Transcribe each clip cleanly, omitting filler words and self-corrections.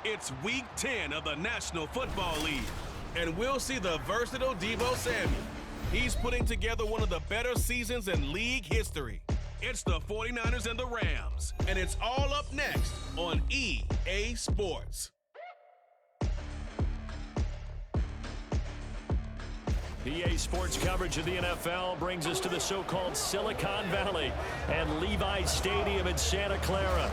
It's Week 10 of the National Football League, and we'll see the versatile Deebo Samuel. He's putting together one of the better seasons in league history. It's the 49ers and the Rams, and it's all up next on EA Sports. EA Sports coverage of the NFL brings us to the so-called Silicon Valley and Levi's Stadium in Santa Clara.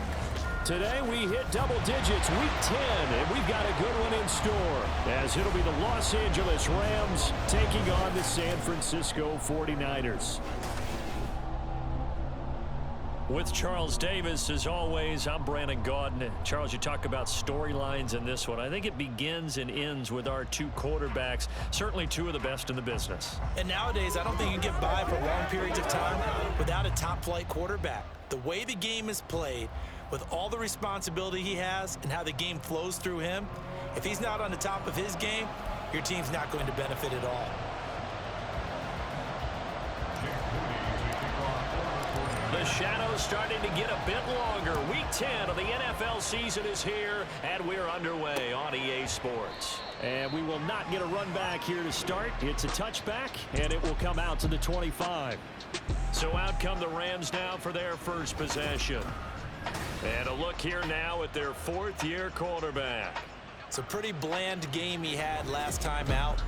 Today we hit double digits, Week 10, and we've got a good one in store, as it'll be the Los Angeles Rams taking on the San Francisco 49ers. With Charles Davis, as always, I'm Brandon Gaudin. Charles, you talk about storylines in this one. I think it begins and ends with our two quarterbacks, certainly two of the best in the business. And nowadays, I don't think you can get by for long periods of time without a top-flight quarterback. The way the game is played, with all the responsibility he has and how the game flows through him, if he's not on the top of his game, your team's not going to benefit at all. The shadow's starting to get a bit longer. Week 10 of the NFL season is here, and we're underway on EA Sports. And we will not get a run back here to start. It's a touchback, and it will come out to the 25. So out come the Rams now for their first possession. And a look here now at their fourth-year quarterback. It's a pretty bland game he had last time out.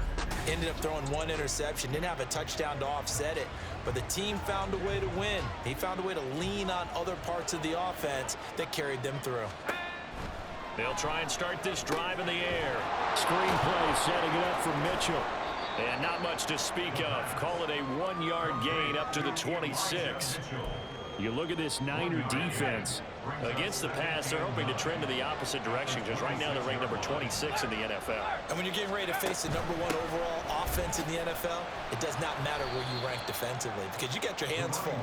Ended up throwing one interception. Didn't have a touchdown to offset it. But the team found a way to win. He found a way to lean on other parts of the offense that carried them through. They'll try and start this drive in the air. Screen play setting it up for Mitchell. And not much to speak of. Call it a 1-yard gain up to the 26. You look at this Niner defense. Against the pass, they're hoping to trend in the opposite direction because right now they're ranked number 26 in the NFL. And when you're getting ready to face the #1 overall offense in the NFL, it does not matter where you rank defensively because you got your hands full.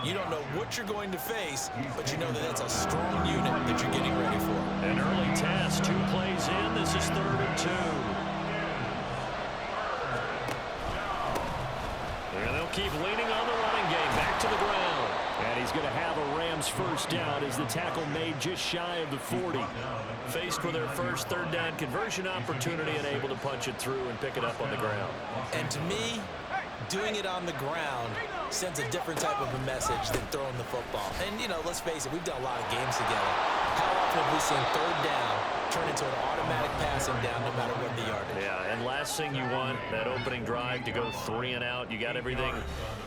You don't know what you're going to face, but you know that that's a strong unit that you're getting ready for. An early test, 2 plays in. This is 3rd and 2. And they'll keep leaning on the running game. Back to the ground. And he's going to have a Rams first down as the tackle made just shy of the 40. Faced with their first 3rd down conversion opportunity and able to punch it through and pick it up on the ground. And to me, doing it on the ground sends a different type of a message than throwing the football. And, you know, let's face it, we've done a lot of games together. How often have we seen 3rd down turn into an automatic passing down no matter what the yardage? Yeah, and last thing you want, that opening drive to go 3 and out. You got everything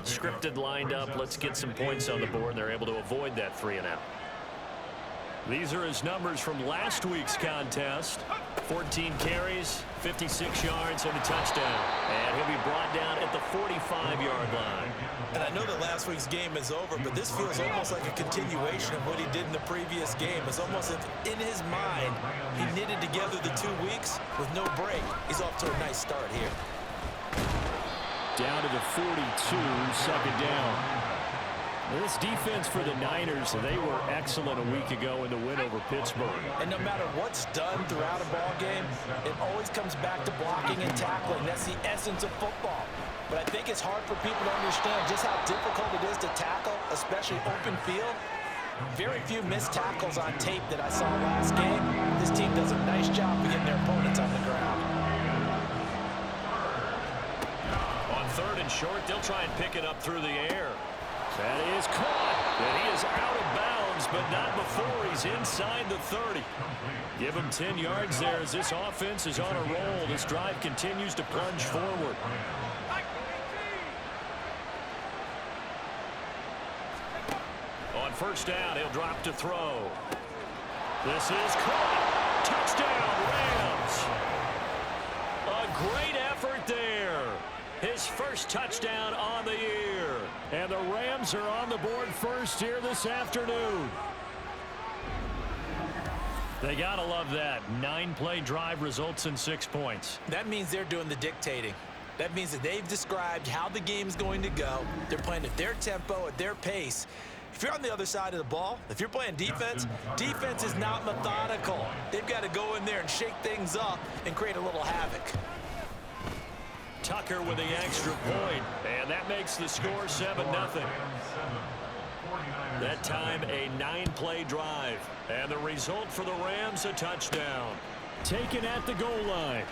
scripted, lined up. Let's get some points on the board, and they're able to avoid that 3 and out. These are his numbers from last week's contest. 14 carries, 56 yards, and a touchdown. And he'll be brought down at the 45-yard line. And I know that last week's game is over, but this feels almost like a continuation of what he did in the previous game. It's almost as if in his mind, he knitted together the 2 weeks with no break. He's off to a nice start here. Down to the 42, 2nd down. This defense for the Niners, they were excellent a week ago in the win over Pittsburgh. And no matter what's done throughout a ball game, it always comes back to blocking and tackling. That's the essence of football. But I think it's hard for people to understand just how difficult it is to tackle, especially open field. Very few missed tackles on tape that I saw last game. This team does a nice job of getting their opponents on the ground. On 3rd and short, they'll try and pick it up through the air. That is caught. And he is out of bounds, but not before he's inside the 30. Give him 10 yards there as this offense is on a roll. This drive continues to plunge forward. On 1st down, he'll drop to throw. This is caught. Touchdown, Rams. A great effort there. His first touchdown on the year. And the Rams are on the board first here this afternoon. They got to love that. 9-play drive results in 6 points. That means they're doing the dictating. That means that they've described how the game's going to go. They're playing at their tempo, at their pace. If you're on the other side of the ball, if you're playing defense, defense is not methodical. They've got to go in there and shake things up and create a little havoc. Tucker with the extra point, and that makes the score 7-0. That time, a 9-play drive. And the result for the Rams, a touchdown. Taken at the goal line.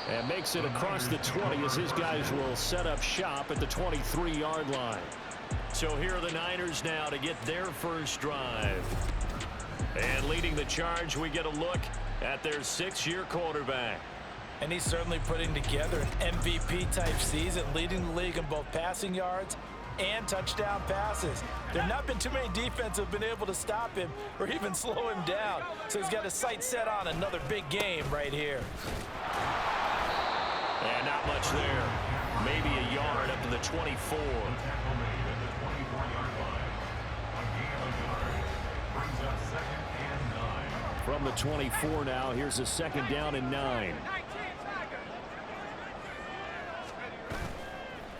And makes it across the 20 as his guys will set up shop at the 23-yard line. So here are the Niners now to get their first drive. And leading the charge, we get a look at their 6-year quarterback. And he's certainly putting together an MVP-type season, leading the league in both passing yards and touchdown passes. There have not been too many defenses have been able to stop him or even slow him down. So he's got his sights set on another big game right here. And not much there. Maybe a yard up to the 24. From the 24 now, here's a 2nd down and 9.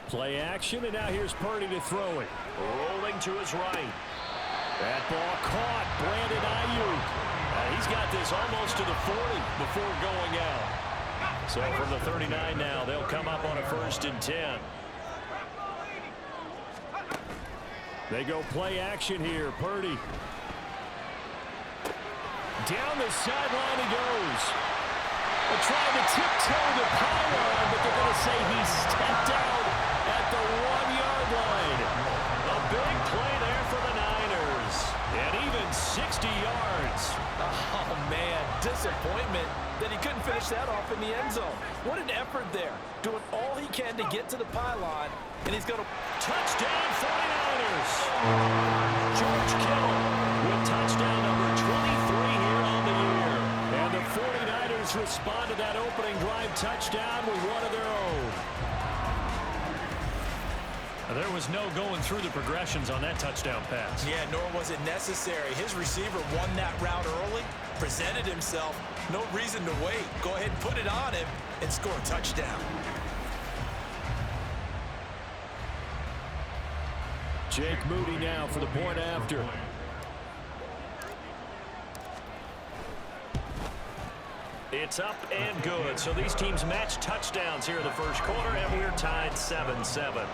Play action, and now here's Purdy to throw it. Rolling to his right. That ball caught. Brandon Ayuk. He's got this almost to the 40 before going out. So from the 39 now, they'll come up on a 1st and 10. They go play action here. Purdy. Down the sideline he goes. They're trying to tiptoe the pylon, but they're going to say he stepped out at the 1-yard line. A big play there for the Niners. And even 60 yards. Oh, man, disappointment that he couldn't finish that off in the end zone. What an effort there. Doing all he can to get to the pylon, and he's going to... Touchdown 49ers. George Kittle with touchdown number 23 here on the year. And the 49ers respond to that opening drive touchdown with one of their own. There was no going through the progressions on that touchdown pass. Yeah, nor was it necessary. His receiver won that route early, presented himself. No reason to wait. Go ahead and put it on him and score a touchdown. Jake Moody now for the point after. It's up and good. So these teams match touchdowns here in the first quarter, and we're tied 7-7.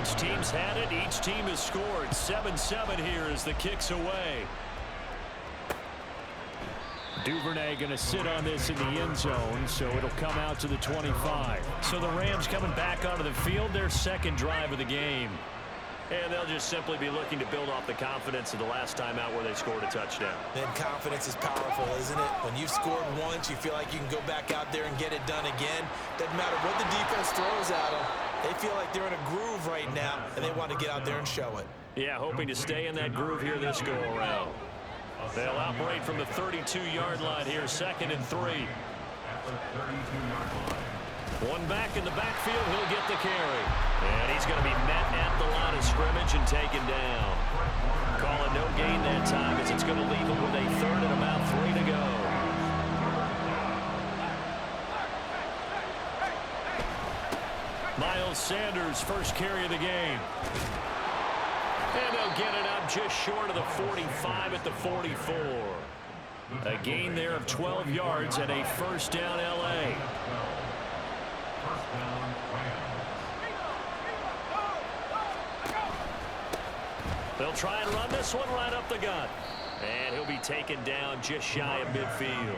Each team's had it. Each team has scored. 7-7 here as the kick's away. Duvernay going to sit on this in the end zone, so it'll come out to the 25. So the Rams coming back onto the field, their 2nd drive of the game. And they'll just simply be looking to build off the confidence of the last time out where they scored a touchdown. Then confidence is powerful, isn't it? When you've scored once, you feel like you can go back out there and get it done again. Doesn't matter what the defense throws at them. They feel like they're in a groove right now, and they want to get out there and show it. Yeah, hoping to stay in that groove here this go-around. They'll operate from the 32-yard line here, 2nd and 3. One back in the backfield, he'll get the carry. And he's going to be met at the line of scrimmage and taken down. Calling no gain that time as it's going to leave him with a 3rd and about 3 to go. Miles Sanders, first carry of the game. And they'll get it up just short of the 45 at the 44. A gain there of 12 yards and a 1st down L.A. They'll try and run this one right up the gut. And he'll be taken down just shy of midfield.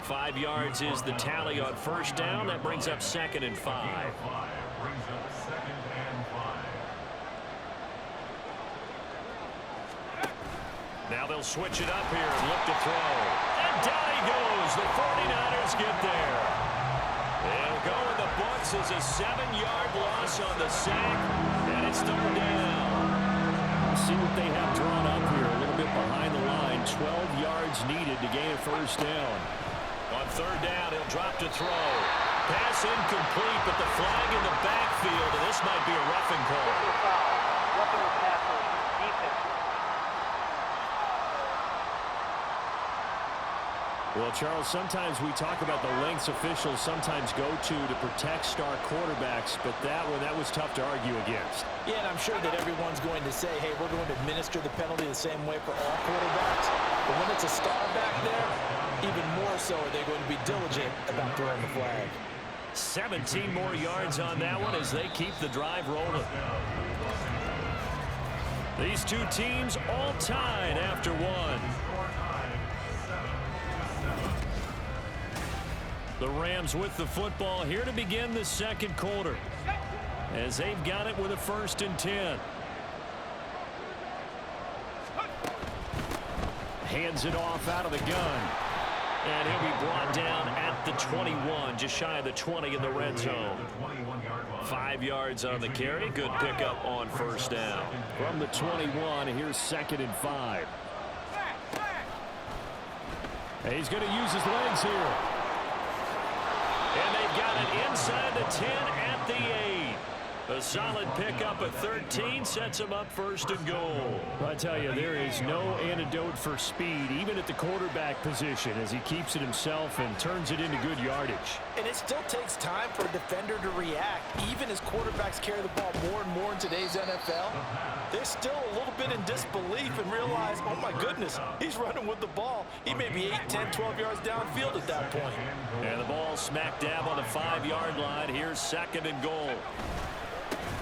5 yards is the tally on 1st down. That brings up 2nd and 5. Now they'll switch it up here and look to throw. And down he goes. The 49ers get there. They'll go in the books as a 7-yard loss on the sack. And it's 3rd down. See what they have drawn up here. A little bit behind the line. 12 yards needed to gain a 1st down. On 3rd down, he'll drop to throw. Pass incomplete, but the flag in the backfield, and this might be a roughing call. Roughing the tackle, defense. Well, Charles, sometimes we talk about the lengths officials sometimes go to protect star quarterbacks, but that was tough to argue against. Yeah, and I'm sure that everyone's going to say, hey, we're going to administer the penalty the same way for all quarterbacks. But when it's a star back there, even more so are they going to be diligent about throwing the flag. 17 more yards on that one as they keep the drive rolling. These two teams all tied after one. The Rams with the football here to begin the second quarter, as they've got it with a 1st and 10. Hands it off out of the gun. And he'll be brought down at the 21, just shy of the 20 in the red zone. 5 yards on the carry. Good pickup on 1st down. From the 21, here's 2nd and 5. And he's going to use his legs here. And they've got it inside the 10 at the 8. A solid pickup at 13 sets him up 1st and goal. I tell you, there is no antidote for speed, even at the quarterback position, as he keeps it himself and turns it into good yardage. And it still takes time for a defender to react, even as quarterbacks carry the ball more and more in today's NFL. They're still a little bit in disbelief and realize, oh my goodness, he's running with the ball. He may be 8, 10, 12 yards downfield at that point. And the ball smack dab on the 5-yard line. Here's 2nd and goal.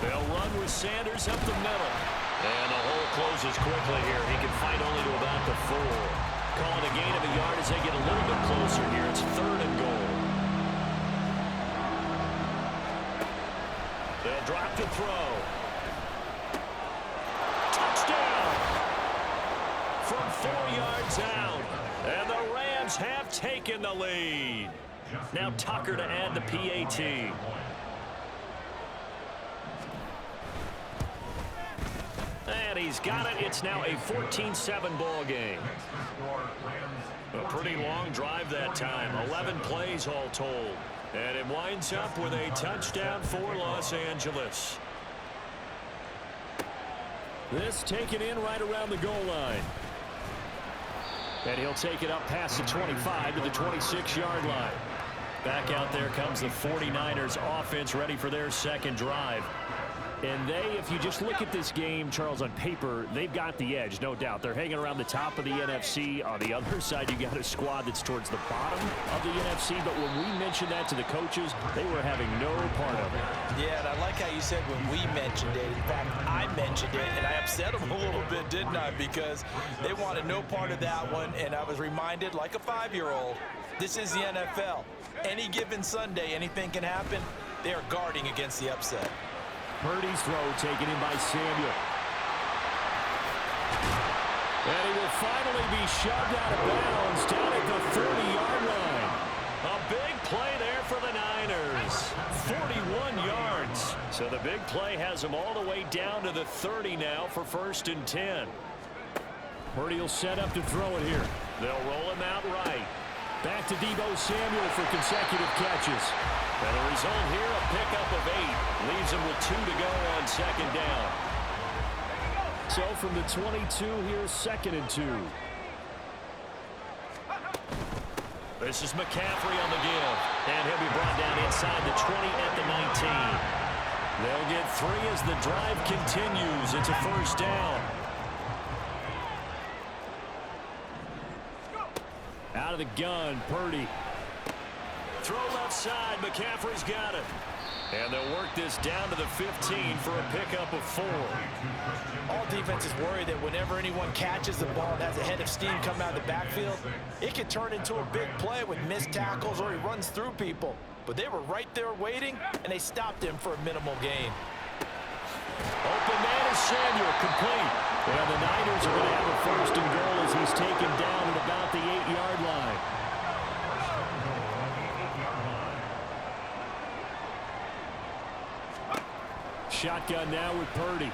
They'll run with Sanders up the middle. And the hole closes quickly here. He can fight only to about the 4. Calling a gain of a yard as they get a little bit closer here. It's 3rd and goal. They'll drop the throw. Touchdown! From 4 yards out. And the Rams have taken the lead. Now Tucker to add the PAT. And he's got it. It's now a 14-7 ball game. A pretty long drive that time. 11 plays all told. And it winds up with a touchdown for Los Angeles. This taken in right around the goal line. And he'll take it up past the 25 to the 26-yard line. Back out there comes the 49ers offense, ready for their second drive. And they, if you just look at this game, Charles, on paper, they've got the edge, no doubt. They're hanging around the top of the NFC. On the other side, you got a squad that's towards the bottom of the NFC. But when we mentioned that to the coaches, they were having no part of it. Yeah, and I like how you said when we mentioned it. In fact, I mentioned it, and I upset them a little bit, didn't I? Because they wanted no part of that one, and I was reminded, like a 5-year-old, this is the NFL. Any given Sunday, anything can happen. They are guarding against the upset. Purdy's throw taken in by Samuel. And he will finally be shoved out of bounds down at the 30-yard line. A big play there for the Niners. 41 yards. So the big play has them all the way down to the 30 now for 1st and 10. Purdy will set up to throw it here. They'll roll him out right. Back to Deebo Samuel for consecutive catches. And the result here, a pickup of 8. Leaves him with 2 to go on 2nd down. So from the 22, here's 2nd and 2. This is McCaffrey on the give. And he'll be brought down inside the 20 at the 19. They'll get 3 as the drive continues. It's a 1st down. Out of the gun, Purdy. Throw left side. McCaffrey's got it. And they'll work this down to the 15 for a pickup of 4. All defenses worry that whenever anyone catches the ball and has a head of steam come out of the backfield, it can turn into a big play with missed tackles or he runs through people. But they were right there waiting, and they stopped him for a minimal gain. Open man is Samuel, complete. And the Niners are going to have a 1st and goal as he's taken down at about the 8-yard line. Shotgun now with Purdy.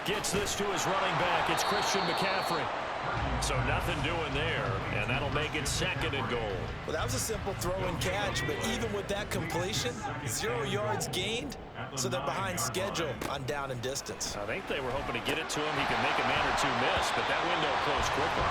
Gets this to his running back. It's Christian McCaffrey. So nothing doing there, and that'll make it 2nd and goal. Well, that was a simple throw and catch, but even with that completion, 0 yards gained, so they're behind schedule on down and distance. I think they were hoping to get it to him. He could make a man or 2 miss, but that window closed quickly.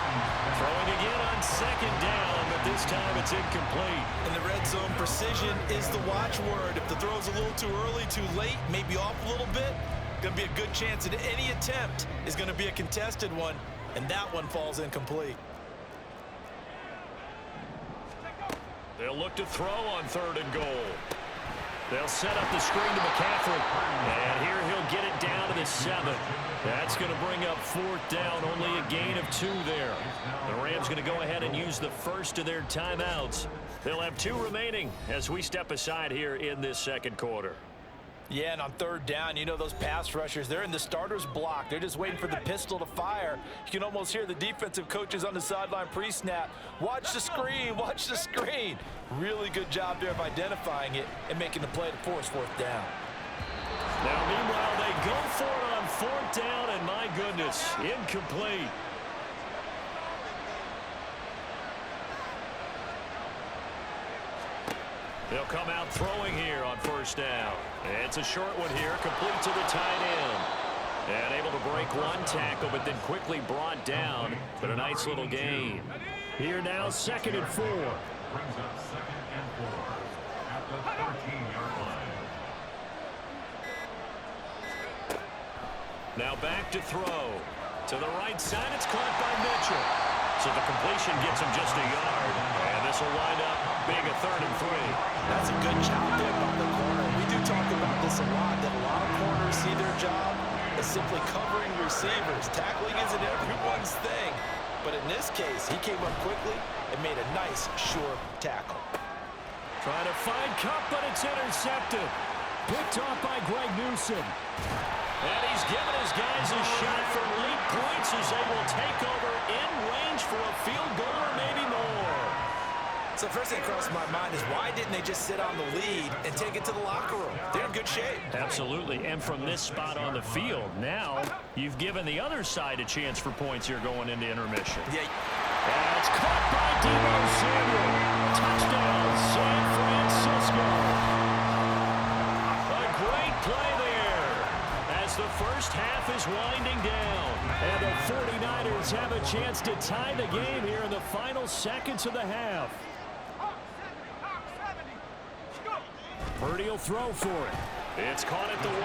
Throwing again on 2nd down, but this time it's incomplete. In the red zone, precision is the watchword. If the throw's a little too early, too late, maybe off a little bit, going to be a good chance that any attempt is going to be a contested one, and that one falls incomplete. They'll look to throw on 3rd and goal. They'll set up the screen to McCaffrey. And here he'll get it down to the 7. That's going to bring up 4th down. Only a gain of 2 there. The Rams going to go ahead and use the first of their timeouts. They'll have 2 remaining as we step aside here in this second quarter. Yeah, and on 3rd down, you know those pass rushers, they're in the starter's block. They're just waiting for the pistol to fire. You can almost hear the defensive coaches on the sideline pre-snap. Watch the screen, watch the screen. Really good job there of identifying it and making the play to force 4th down. Now, meanwhile, they go for it on 4th down, and my goodness, incomplete. They'll come out throwing here on 1st down. It's a short one here, complete to the tight end. And able to break 1 tackle, but then quickly brought down. But a nice little gain. Here now, 2nd and 4. Brings up 2nd and 4 at the 13-yard line. Now back to throw. To the right side, it's caught by Mitchell. So the completion gets him just a yard. And this will wind up being a 3rd and 3. That's a good job there by the corner. We do talk about this a lot, that a lot of corners see their job as simply covering receivers. Tackling isn't everyone's thing. But in this case, he came up quickly and made a nice, sure tackle. Trying to find Cup, but it's intercepted. Picked off by Greg Newsom. And he's given his guys a shot for late points as they will take over in range for a field goal or maybe more. So first thing that crossed my mind is why didn't they just sit on the lead and take it to the locker room? They're in good shape. Absolutely, and from this spot on the field, now you've given the other side a chance for points here going into intermission. Yeah. And it's caught by Deebo Samuel. Touchdown, San Francisco. A great play there as the first half is winding down. And the 49ers have a chance to tie the game here in the final seconds of the half. Purdy will throw for it. It's caught at the 1.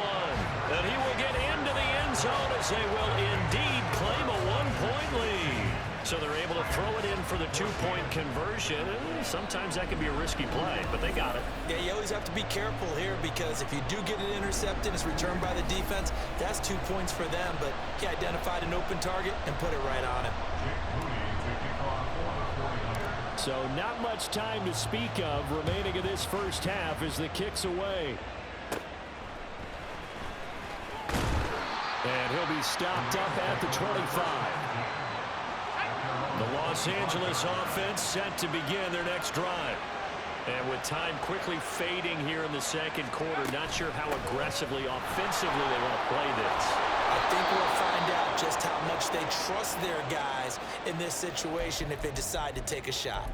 And he will get into the end zone as they will indeed claim a 1-point lead. So they're able to throw it in for the 2-point conversion. Sometimes that can be a risky play, but they got it. Yeah, you always have to be careful here because if you do get it intercepted, it's returned by the defense, that's 2 points for them. But he identified an open target and put it right on him. So not much time to speak of remaining in this first half as the kick's away. And he'll be stopped up at the 25. The Los Angeles offense set to begin their next drive. And with time quickly fading here in the second quarter, not sure how aggressively, offensively they want to play this. I think we'll find out just how much they trust their guys in this situation if they decide to take a shot.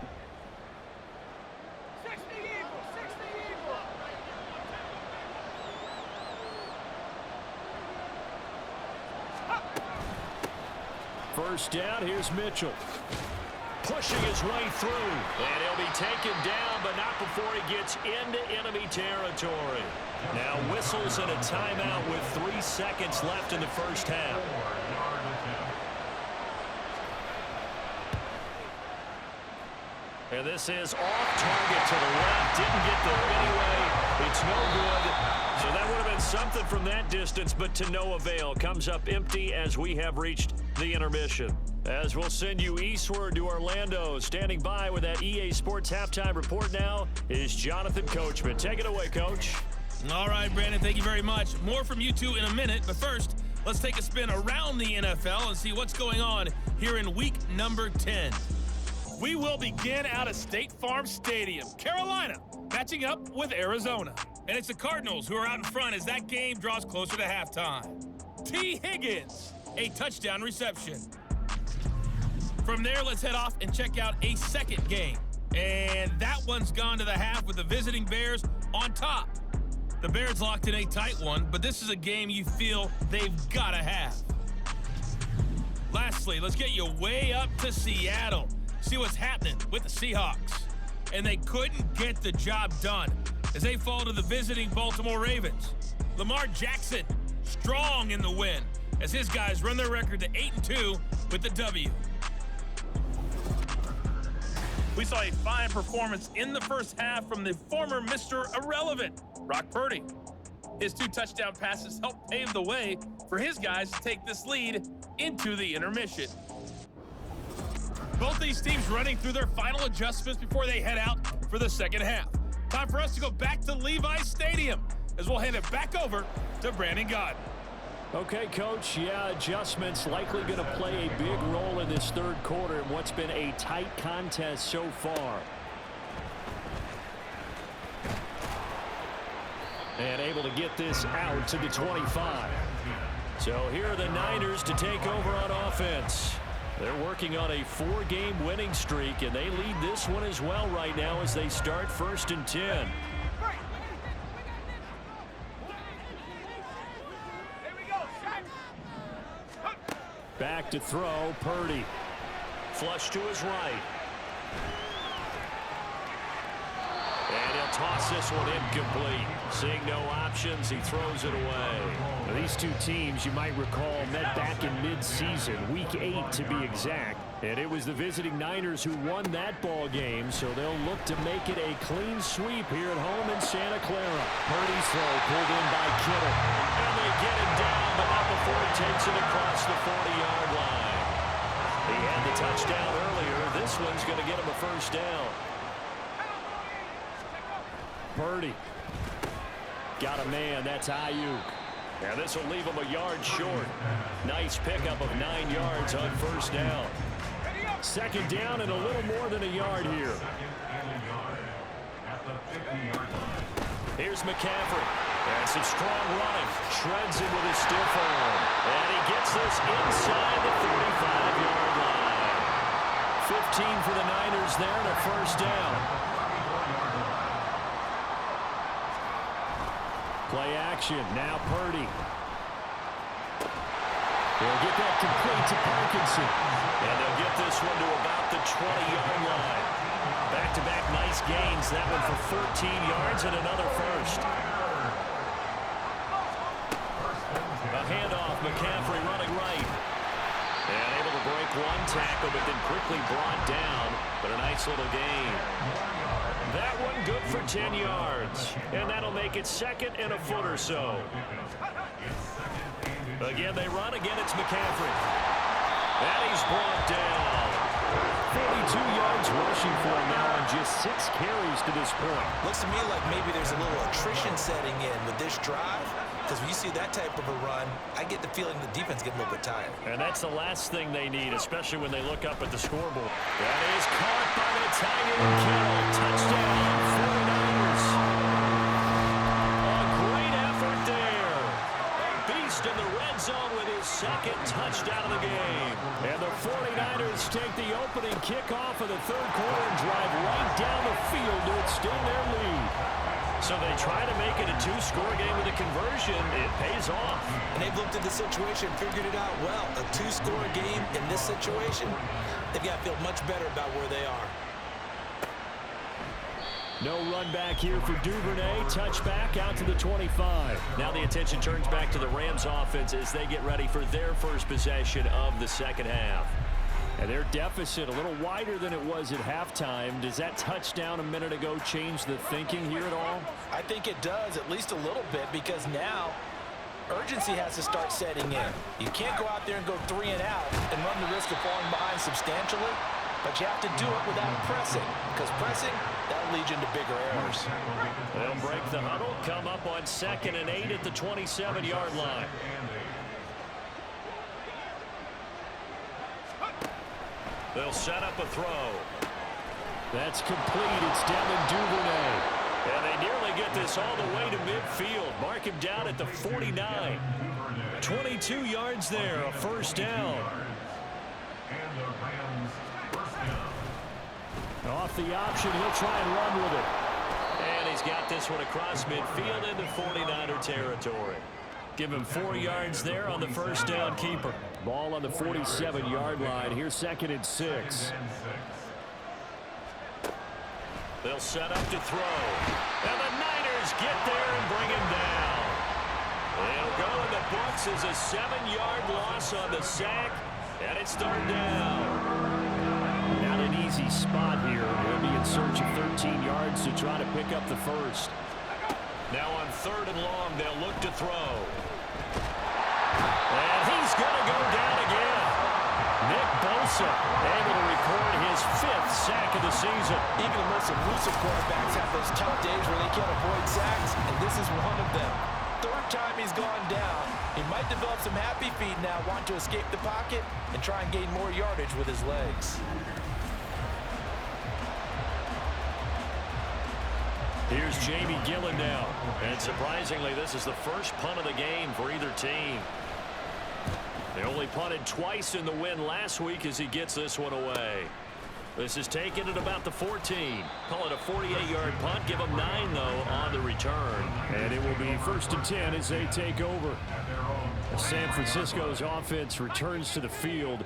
First down, here's Mitchell. Pushing his way through. And he'll be taken down, but not before he gets into enemy territory. Now whistles and a timeout with 3 seconds left in the first half. And this is off target to the left. Didn't get there anyway. It's no good. So that would have been something from that distance, but to no avail. Comes up empty as we have reached the intermission. As we'll send you eastward to Orlando. Standing by with that EA Sports Halftime Report now is Jonathan Coachman. Take it away, Coach. All right, Brandon, thank you very much. More from you two in a minute, but first, let's take a spin around the NFL and see what's going on here in week number 10. We will begin out of State Farm Stadium, Carolina, matching up with Arizona. And it's the Cardinals who are out in front as that game draws closer to halftime. T. Higgins, a touchdown reception. From there, let's head off and check out a second game. And that one's gone to the half with the visiting Bears on top. The Bears locked in a tight one, but this is a game you feel they've got to have. Lastly, let's get you way up to Seattle. See what's happening with the Seahawks. And they couldn't get the job done as they fall to the visiting Baltimore Ravens. Lamar Jackson, strong in the win as his guys run their record to 8-2 with the W. We saw a fine performance in the first half from the former Mr. Irrelevant, Brock Purdy. His 2 touchdown passes helped pave the way for his guys to take this lead into the intermission. Both these teams running through their final adjustments before they head out for the second half. Time for us to go back to Levi's Stadium as we'll hand it back over to Brandon Gaudin. Okay, Coach, yeah, adjustments likely going to play a big role in this third quarter in what's been a tight contest so far. And able to get this out to the 25. So here are the Niners to take over on offense. They're working on a 4-game winning streak, and they lead this one as well right now as they start 1st and 10. Back to throw, Purdy. Flush to his right. And he'll toss this one incomplete. Seeing no options, he throws it away. Now, these two teams, you might recall, met back in mid-season, Week 8 to be exact. And it was the visiting Niners who won that ball game, so they'll look to make it a clean sweep here at home in Santa Clara. Purdy's throw pulled in by Kittle. And they get him down, but not before he takes it across the 40-yard line. He had the touchdown earlier. This one's going to get him a first down. Purdy. Got a man. That's Ayuk. Now this will leave him a yard short. Nice pickup of 9 yards on first down. Second down and a little more than a yard here. Here's McCaffrey. And some strong running. Shreds him with his stiff arm. And he gets this inside the 35-yard line. 15 for the Niners there and a first down. Play action. Now Purdy. They'll get that complete to Parkinson. And they'll get this one to about the 20-yard line. Back-to-back nice gains. That one for 14 yards and another first. A handoff. McCaffrey running right. And able to break one tackle, but then quickly brought down. But a nice little gain. That one good for 10 yards. And that'll make it second and a foot or so. Again, they run. Again, it's McCaffrey. And he's brought down. 42 yards rushing for him now on just 6 carries to this point. Looks to me like maybe there's a little attrition setting in with this drive. Because when you see that type of a run, I get the feeling the defense getting a little bit tired. And that's the last thing they need, especially when they look up at the scoreboard. That is caught by the Tiger Kittle. Touchdown, 49ers. A great effort there. A beast in the red zone with his second touchdown of the game. And the 49ers take the opening kickoff of the third quarter and drive right down the field to extend their lead. So they try to make it a 2-score game with a conversion. It pays off. And they've looked at the situation, figured it out well. A 2-score game in this situation, they've got to feel much better about where they are. No run back here for Duvernay. Touchback out to the 25. Now the attention turns back to the Rams offense as they get ready for their first possession of the second half. And their deficit a little wider than it was at halftime. Does that touchdown a minute ago change the thinking here at all? I think it does, at least a little bit, because now urgency has to start setting in. You can't go out there and go 3 and out and run the risk of falling behind substantially, but you have to do it without pressing, because pressing, that'll lead you into bigger errors. They'll break the huddle, come up on 2nd and 8 at the 27-yard line. They'll set up a throw. That's complete. It's Devin Duvernay. And they nearly get this all the way to midfield. Mark him down at the 49. 22 yards there, a first down. Off the option, he'll try and run with it. And he's got this one across midfield into 49er territory. Give him 4 yards there on the first down keeper. Ball on the 47-yard line. Here's 2nd and 6. They'll set up to throw. And the Niners get there and bring him down. They'll go in the books as a 7-yard loss on the sack. And it's third down. Not an easy spot here. They'll be in search of 13 yards to try to pick up the first. Now on 3rd and long, they'll look to throw. And he's going to go down again. Nick Bosa able to record his 5th sack of the season. Even the most elusive quarterbacks have those tough days where they can't avoid sacks, and this is one of them. 3rd time he's gone down. He might develop some happy feet now, wanting to escape the pocket and try and gain more yardage with his legs. Here's Jamie Gillen now. And surprisingly, this is the first punt of the game for either team. They only punted twice in the win last week as he gets this one away. This is taken at about the 14. Call it a 48-yard punt. Give them 9, though, on the return. And it will be 1st and 10 as they take over. San Francisco's offense returns to the field.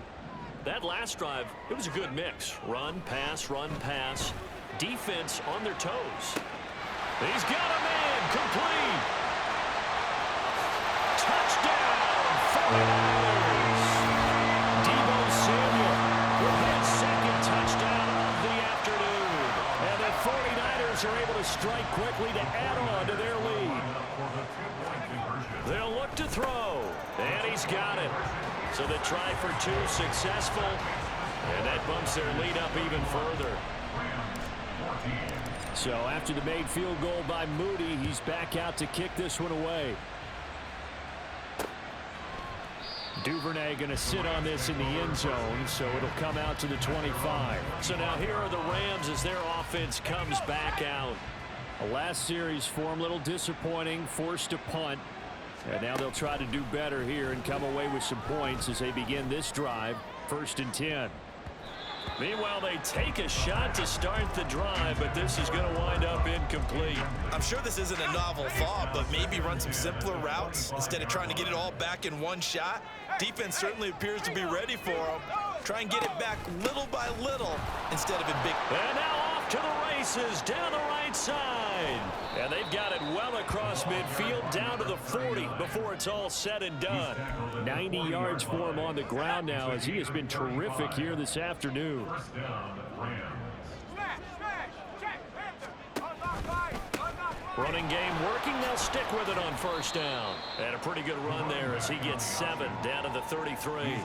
That last drive, it was a good mix. Run, pass, run, pass. Defense on their toes. He's got a man complete. Touchdown, 49ers. Deebo Samuel with that 2nd touchdown of the afternoon. And the 49ers are able to strike quickly to add on to their lead. They'll look to throw. And he's got it. So the try for 2 successful. And that bumps their lead up even further. So after the made field goal by Moody, he's back out to kick this one away. Duvernay going to sit on this in the end zone, so it'll come out to the 25. So now here are the Rams as their offense comes back out. The last series for him, a little disappointing, forced to punt. And now they'll try to do better here and come away with some points as they begin this drive, 1st and 10. Meanwhile, they take a shot to start the drive, but this is going to wind up incomplete. I'm sure this isn't a novel thought, but maybe run some simpler routes instead of trying to get it all back in one shot. Defense certainly appears to be ready for him. Try and get it back little by little instead of in big. And now off to the races down the right side. And they've got it well across midfield down to the 40 before it's all said and done. 90 yards for him on the ground now as he has been terrific here this afternoon. Running game working. They'll stick with it on 1st down. And a pretty good run there as he gets 7 down to the 33.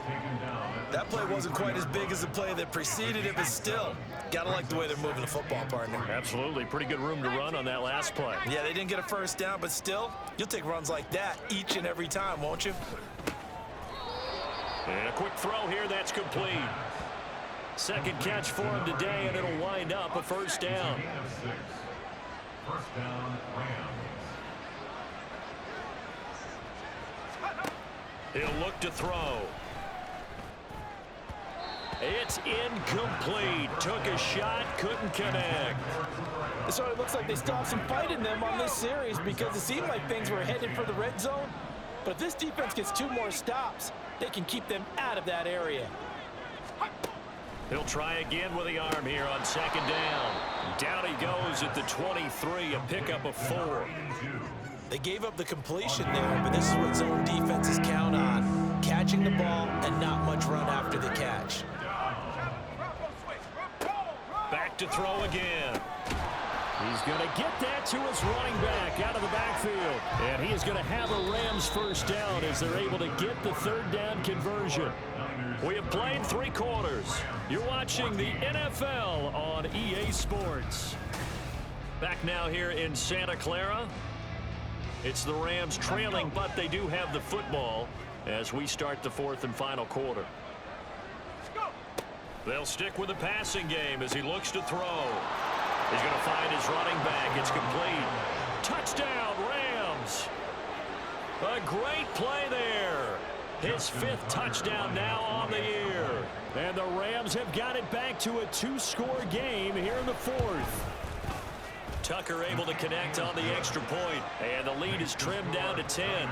That play wasn't quite as big as the play that preceded it, but still, gotta like the way they're moving the football, partner. Absolutely. Pretty good room to run on that last play. Yeah, they didn't get a 1st down, but still, you'll take runs like that each and every time, won't you? And a quick throw here, that's complete. 2nd catch for him today, and it'll wind up a 1st down. 1st down, Rams. He'll look to throw. It's incomplete. Took a shot, couldn't connect. It sort of looks like they still have some fight in them on this series because it seemed like things were headed for the red zone. But if this defense gets 2 more stops, they can keep them out of that area. He'll try again with the arm here on 2nd down. Down he goes at the 23, a pickup of 4. They gave up the completion there, but this is what zone defenses count on. Catching the ball and not much run after the catch. Back to throw again. He's going to get that to his running back out of the backfield. And he is going to have a Rams 1st down as they're able to get the 3rd down conversion. We have played 3 quarters. You're watching the NFL on EA Sports. Back now here in Santa Clara. It's the Rams trailing, but they do have the football as we start the 4th and final quarter. They'll stick with the passing game as he looks to throw. He's going to find his running back. It's complete. Touchdown, Rams. A great play there. His 5th touchdown now on the year. And the Rams have got it back to a 2-score game here in the 4th. Tucker able to connect on the extra point. And the lead is trimmed down to 10.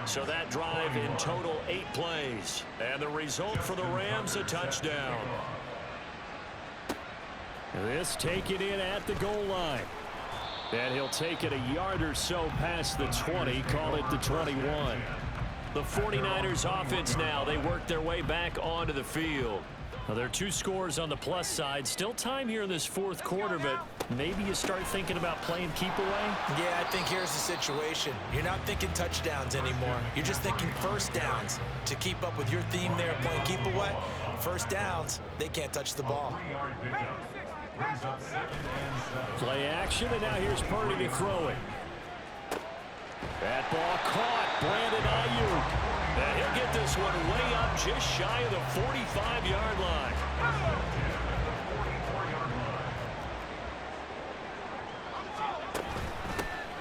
So that drive in total 8 plays. And the result for the Rams, a touchdown. This taken in at the goal line. And he'll take it a yard or so past the 20, call it the 21. The 49ers offense now, they work their way back onto the field. Well, there are 2 scores on the plus side. Still time here in this fourth quarter, but maybe you start thinking about playing keep away? Yeah, I think here's the situation. You're not thinking touchdowns anymore. You're just thinking first downs. To keep up with your theme there, playing keep away, first downs, they can't touch the ball. Play action, and now here's Purdy to throw it. That ball caught. Brandon Ayuk. And he'll get this one way up just shy of the 45-yard line.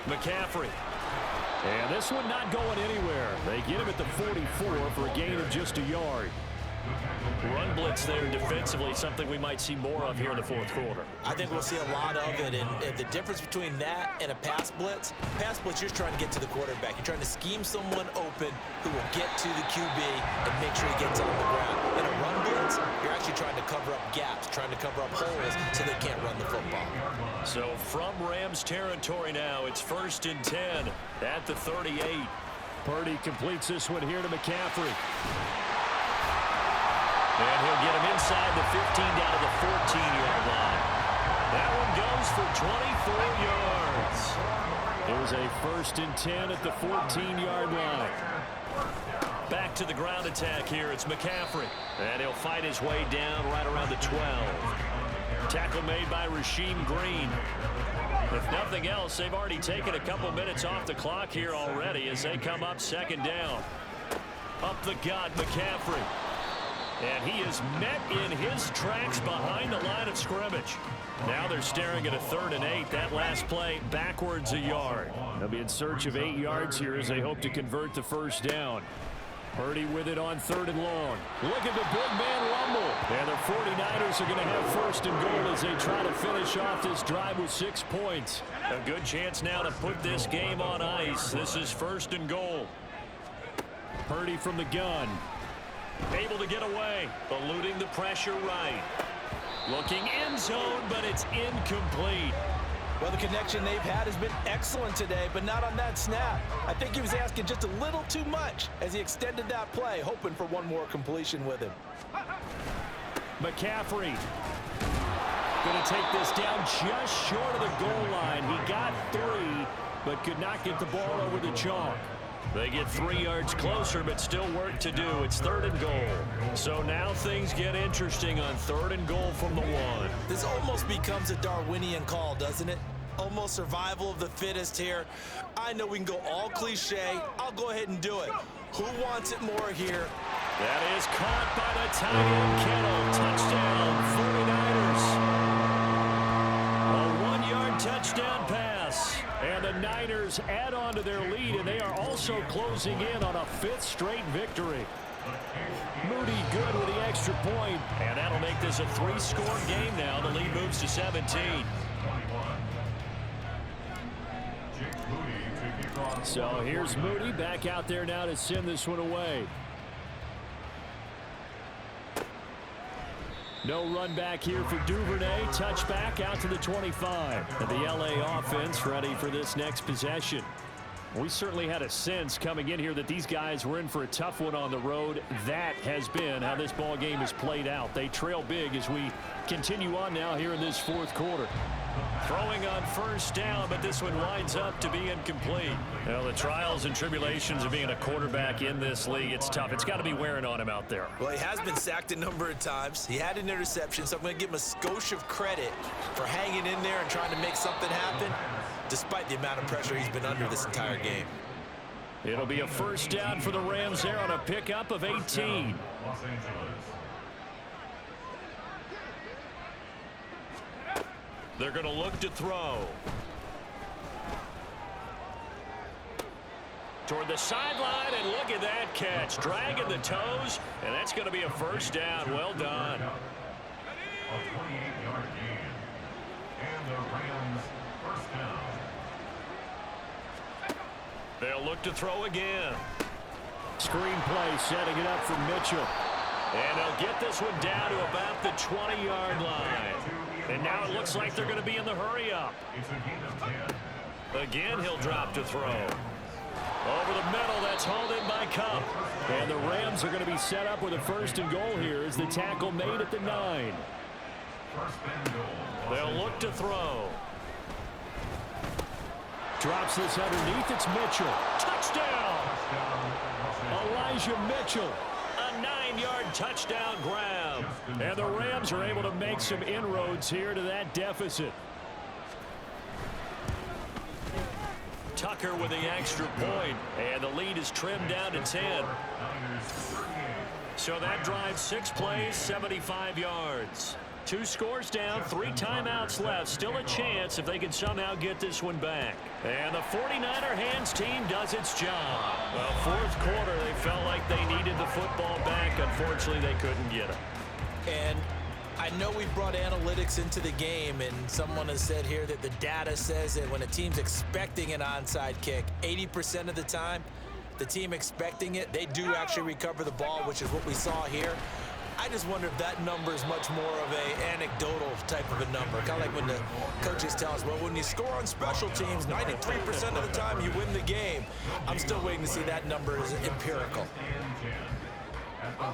McCaffrey. And this one not going anywhere. They get him at the 44 for a gain of just a yard. Run blitz there defensively, something we might see more of here in the fourth quarter. I think we'll see a lot of it, and the difference between that and a pass blitz, you're trying to get to the quarterback. You're trying to scheme someone open who will get to the QB and make sure he gets on the ground. In a run blitz, you're actually trying to cover up gaps, trying to cover up holes so they can't run the football. So from Rams territory now, it's 1st and 10 at the 38. Purdy completes this one here to McCaffrey. And he'll get him inside the 15 down to the 14-yard line. That one goes for 24 yards. It was a 1st and 10 at the 14-yard line. Back to the ground attack here. It's McCaffrey. And he'll fight his way down right around the 12. Tackle made by Rasheem Green. If nothing else, they've already taken a couple minutes off the clock here already as they come up 2nd down. Up the gut, McCaffrey. And he is met in his tracks behind the line of scrimmage. Now they're staring at a 3rd and 8. That last play backwards a yard. They'll be in search of 8 yards here as they hope to convert the 1st down. Purdy with it on 3rd and long. Look at the big man rumble. And the 49ers are going to have 1st and goal as they try to finish off this drive with 6 points. A good chance now to put this game on ice. This is 1st and goal. Purdy from the gun. Able to get away, eluding the pressure right. Looking end zone, but it's incomplete. Well, the connection they've had has been excellent today, but not on that snap. I think he was asking just a little too much as he extended that play, hoping for one more completion with him. McCaffrey going to take this down just short of the goal line. He got 3, but could not get the ball over the chalk. They get 3 yards closer, but still work to do. It's 3rd and goal. So now things get interesting on 3rd and goal from the 1. This almost becomes a Darwinian call, doesn't it? Almost survival of the fittest here. I know we can go all cliche. I'll go ahead and do it. Who wants it more here? That is caught by the tight end, Kittle. Touchdown, 49ers. A 1-yard touchdown pass. And the Niners add on to their lead, and they are also closing in on a 5th straight victory. Moody good with the extra point, and that'll make this a 3-score game now. The lead moves to 17. So here's Moody back out there now to send this one away. No run back here for Duvernay. Touchback out to the 25. And the LA offense ready for this next possession. We certainly had a sense coming in here that these guys were in for a tough one on the road. That has been how this ball game has played out. They trail big as we continue on now here in this 4th quarter. Throwing on 1st down, but this one winds up to be incomplete. Well, the trials and tribulations of being a quarterback in this league, it's tough. It's got to be wearing on him out there. Well, he has been sacked a number of times. He had an interception, so I'm going to give him a skosh of credit for hanging in there and trying to make something happen, despite the amount of pressure he's been under this entire game. It'll be a 1st down for the Rams there on a pickup of 18. Los Angeles. They're going to look to throw. Toward the sideline, and look at that catch. Dragging the toes, and that's going to be a 1st down. Well done. A 28-yard gain. And the Rams 1st down. They'll look to throw again. Screen play setting it up for Mitchell. And they'll get this one down to about the 20-yard line. And now it looks like they're going to be in the hurry up. It's a gain of 10. Again, he'll drop to throw. Over the middle, that's hauled in by Cup. And the Rams are going to be set up with a 1st and goal here as the tackle made at the 9. They'll look to throw. Drops this underneath. It's Mitchell. Touchdown! Elijah Mitchell. A 9-yard touchdown grab. And the Rams are able to make some inroads here to that deficit. Tucker with the extra point, and the lead is trimmed down to 10. So that drives 6 plays, 75 yards. 2 scores down, 3 timeouts left. Still a chance if they can somehow get this one back. And the 49er hands team does its job. Well, 4th quarter, they felt like they needed the football back. Unfortunately, they couldn't get it. And I know we brought analytics into the game, and someone has said here that the data says that when a team's expecting an onside kick, 80% of the time, the team expecting it, they do actually recover the ball, which is what we saw here. I just wonder if that number is much more of a anecdotal type of a number. Kind of like when the coaches tell us, well, when you score on special teams, 93% of the time you win the game. I'm still waiting to see that number is empirical.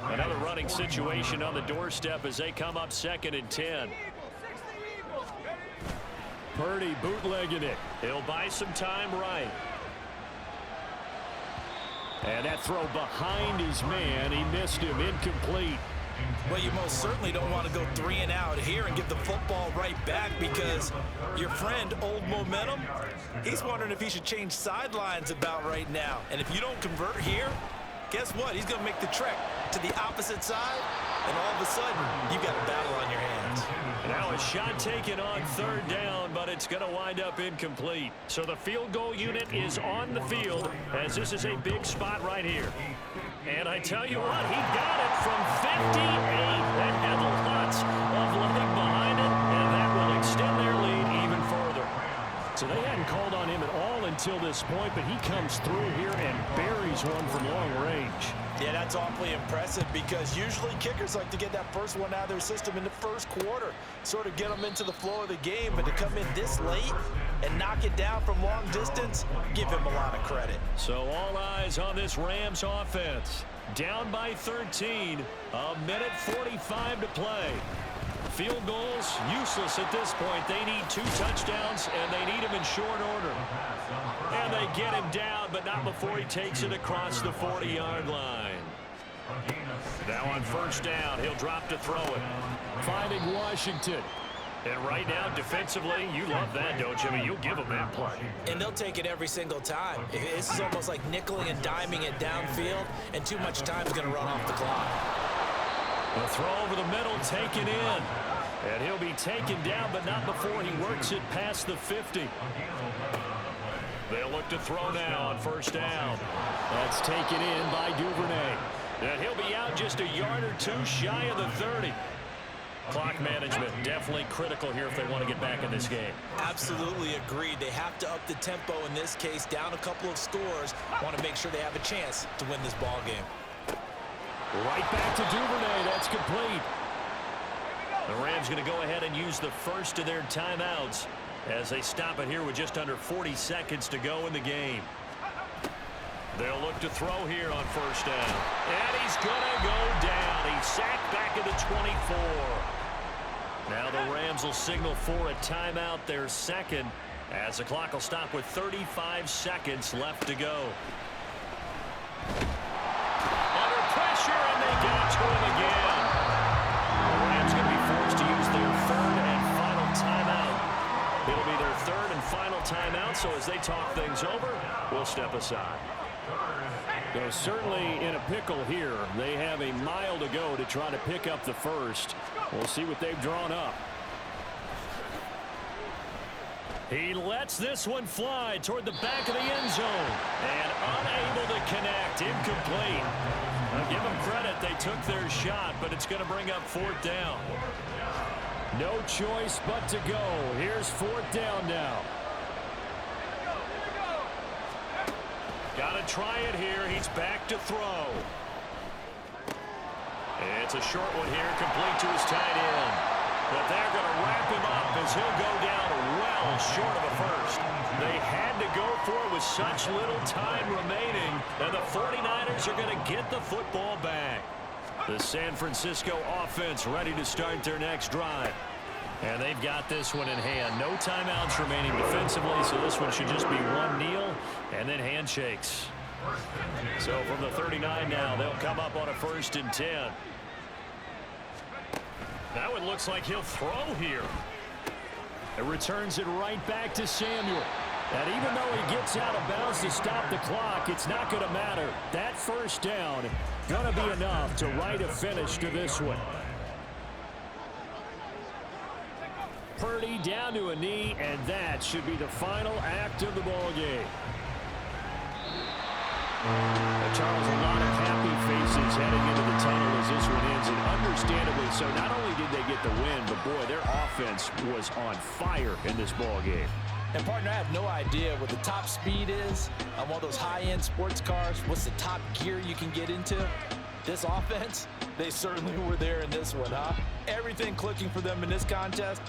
Another running situation on the doorstep as they come up 2nd and 10. Purdy bootlegging it. He'll buy some time right. And that throw behind his man. He missed him. Incomplete. Well, you most certainly don't want to go 3 and out here and get the football right back, because your friend, Old Momentum, he's wondering if he should change sidelines about right now. And if you don't convert here, guess what? He's going to make the trek to the opposite side, and all of a sudden, you've got a battle on your hands. Now a shot taken on 3rd down, but it's going to wind up incomplete. So the field goal unit is on the field, as this is a big spot right here. And I tell you what, he got it from 58. That had lots of leg behind it, and that will extend their lead even further. So they hadn't called on him at all until this point, but he comes through here and buries one from long range. Yeah, that's awfully impressive, because usually kickers like to get that first one out of their system in the 1st quarter, sort of get them into the flow of the game, but to come in this late and knock it down from long distance, give him a lot of credit. So all eyes on this Rams offense. Down by 13, a minute 45 to play. Field goals, useless at this point. They need 2 touchdowns, and they need them in short order. And they get him down, but not before he takes it across the 40-yard line. Now on 1st down, he'll drop to throw it. Finding Washington. And right now, defensively, you love that, don't you? I mean, you'll give them that play. And they'll take it every single time. This is almost like nickeling and diming it downfield, and too much time is going to run off the clock. The throw over the middle, taken in. And he'll be taken down, but not before he works it past the 50. They'll look to throw now on 1st down. That's taken in by Duvernay. And he'll be out just a yard or 2 shy of the 30. Clock management definitely critical here if they want to get back in this game. Absolutely agreed. They have to up the tempo in this case, down a couple of scores. Want to make sure they have a chance to win this ball game. Right back to Duvernay. That's complete. The Rams going to go ahead and use the first of their timeouts as they stop it here with just under 40 seconds to go in the game. They'll look to throw here on 1st down. And he's going to go down. He's sacked back at the 24. Now the Rams will signal for a timeout, their 2nd, as the clock will stop with 35 seconds left to go. Under pressure, and they get it to him again. The Rams going to be forced to use their 3rd and final timeout. It'll be their 3rd and final timeout, so as they talk things over, we'll step aside. They're certainly in a pickle here. They have a mile to go to try to pick up the 1st. We'll see what they've drawn up. He lets this one fly toward the back of the end zone. And unable to connect. Incomplete. I'll give them credit. They took their shot, but it's going to bring up 4th down. No choice but to go. Here's 4th down now. Got to try it here. He's back to throw. It's a short one here, complete to his tight end. But they're going to wrap him up as he'll go down well short of a first. They had to go for it with such little time remaining, and the 49ers are going to get the football back. The San Francisco offense ready to start their next drive. And they've got this one in hand. No timeouts remaining defensively, so this one should just be one kneel and then handshakes. So from the 39 now, they'll come up on a 1st and 10. That one looks like he'll throw here. It returns it right back to Samuel. And even though he gets out of bounds to stop the clock, it's not going to matter. That first down going to be enough to write a finish to this one. Purdy down to a knee, and that should be the final act of the ball game. Charles, a lot of happy faces heading into the tunnel as this one ends, and understandably so. Not only did they get the win, but boy, their offense was on fire in this ball game. And partner, I have no idea what the top speed is on one of those high-end sports cars. What's the top gear you can get into? This offense, they certainly were there in this one, huh? Everything clicking for them in this contest.